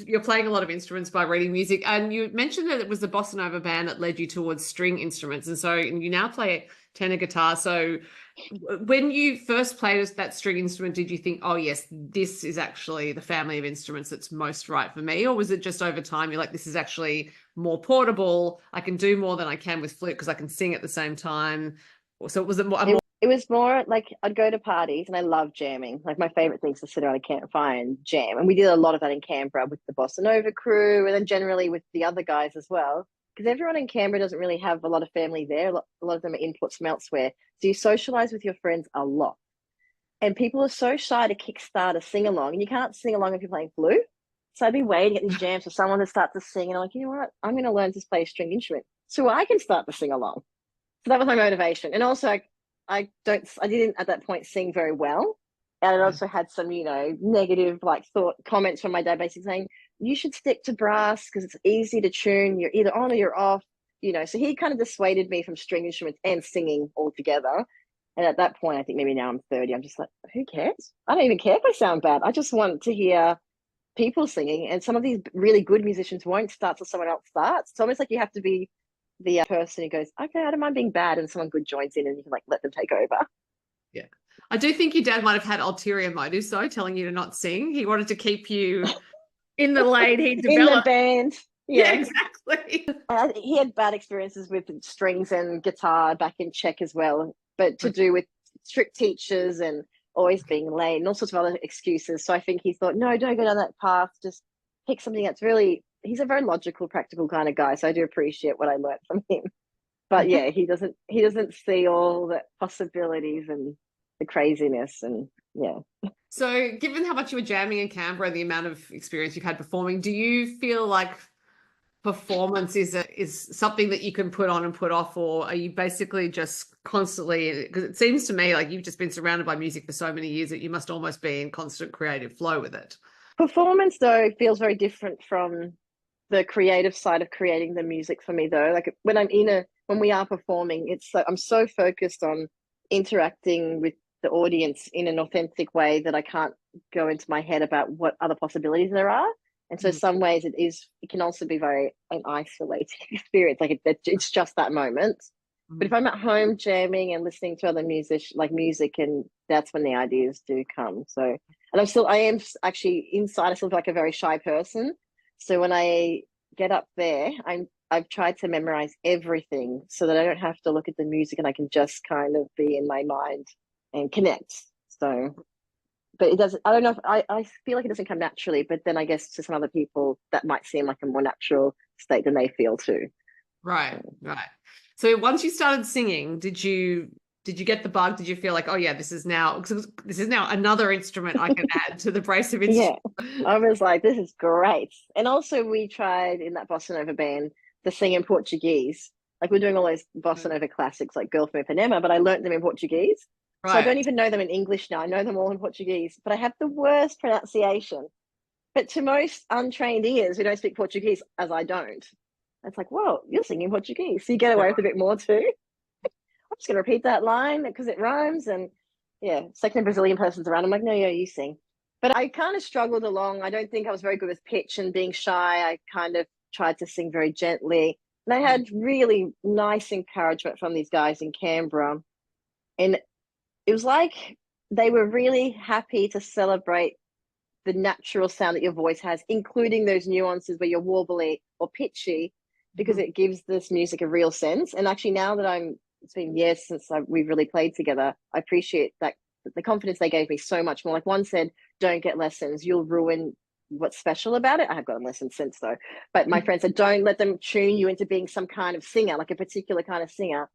You're playing a lot of instruments by reading music, and you mentioned that it was the bossa nova band that led you towards string instruments, and so you now play tenor guitar. So, when you first played that string instrument, did you think, "Oh, yes, this is actually the family of instruments that's most right for me," or was it just over time you're like, "This is actually more portable. I can do more than I can with flute because I can sing at the same time." So, was it more? It was more like I'd go to parties and I love jamming. Like my favorite thing is to sit around a campfire and jam. And we did a lot of that in Canberra with the Bossa Nova crew and then generally with the other guys as well. Because everyone in Canberra doesn't really have a lot of family there. A lot of them are inputs from elsewhere. So you socialize with your friends a lot. And people are so shy to kickstart a sing along. And you can't sing along if you're playing flute. So I'd be waiting at these jams for someone to start to sing. And I'm like, you know what? I'm going to learn to play a string instrument so I can start to sing along. So that was my motivation. And also, I didn't at that point sing very well. And I also had some, negative like thought comments from my dad basically saying, you should stick to brass because it's easy to tune. You're either on or you're off, So he kind of dissuaded me from string instruments and singing altogether. And at that point, I think maybe now I'm 30, I'm just like, who cares? I don't even care if I sound bad. I just want to hear people singing. And some of these really good musicians won't start till someone else starts. It's almost like you have to be the person who goes, okay, I don't mind being bad, and someone good joins in and you can like let them take over. Yeah. I do think your dad might have had ulterior motives, though, telling you to not sing. He wanted to keep you in the lane he In the developed. band. Yeah, Yeah. exactly. He had bad experiences with strings and guitar back in Czech as well, but to do with strict teachers and always being late and all sorts of other excuses. So I think he thought, no, don't go down that path. Just pick something that's really, he's a very logical, practical kind of guy. So I do appreciate what I learned from him. But yeah, he doesn't see all the possibilities and the craziness and yeah. So, given how much you were jamming in Canberra and the amount of experience you've had performing, do you feel like performance is something that you can put on and put off, or are you basically just constantly? Because it seems to me like you've just been surrounded by music for so many years that you must almost be in constant creative flow with it. Performance though feels very different from the creative side of creating the music for me though. Like when we are performing, I'm so focused on interacting with the audience in an authentic way that I can't go into my head about what other possibilities there are. And so Mm. some ways it can also be very an isolating experience. Like it's just that moment. But if Mm. I'm at home jamming and listening to other music, and that's when the ideas do come. So, and I am actually inside. I still feel like a very shy person. So when I get up there, I've tried to memorize everything so that I don't have to look at the music and I can just kind of be in my mind and connect. So, but it doesn't, I don't know if I feel like it doesn't come naturally, but then I guess to some other people that might seem like a more natural state than they feel too. Right, right. So once you started singing, did you get the bug? Did you feel like, oh yeah, this is now another instrument I can add to the brace of Yeah, instruments? I was like, this is great. And also, we tried in that bossa nova band to sing in Portuguese. Like, we're doing all those bossa nova classics like Girl from Ipanema, but I learned them in Portuguese. So I don't Right. even know them in English now. I know them all in Portuguese, but I have the worst pronunciation. But to most untrained ears who don't speak Portuguese, as I don't, it's like, whoa, you're singing Portuguese. So you get away with a bit more too. I'm just going to repeat that line because it rhymes. And yeah, second a Brazilian person's around, I'm like, no, yeah, you sing. But I kind of struggled along. I don't think I was very good with pitch and being shy. I kind of tried to sing very gently. And I had really nice encouragement from these guys in Canberra. And it was like they were really happy to celebrate the natural sound that your voice has, including those nuances where you're warbly or pitchy, because Mhm. it gives this music a real sense. And actually, now that it's been years since we've really played together, I appreciate that the confidence they gave me so much more. Like one said, don't get lessons, you'll ruin what's special about it. I have gotten lessons since though. But my friend said, don't let them tune you into being some kind of singer, like a particular kind of singer.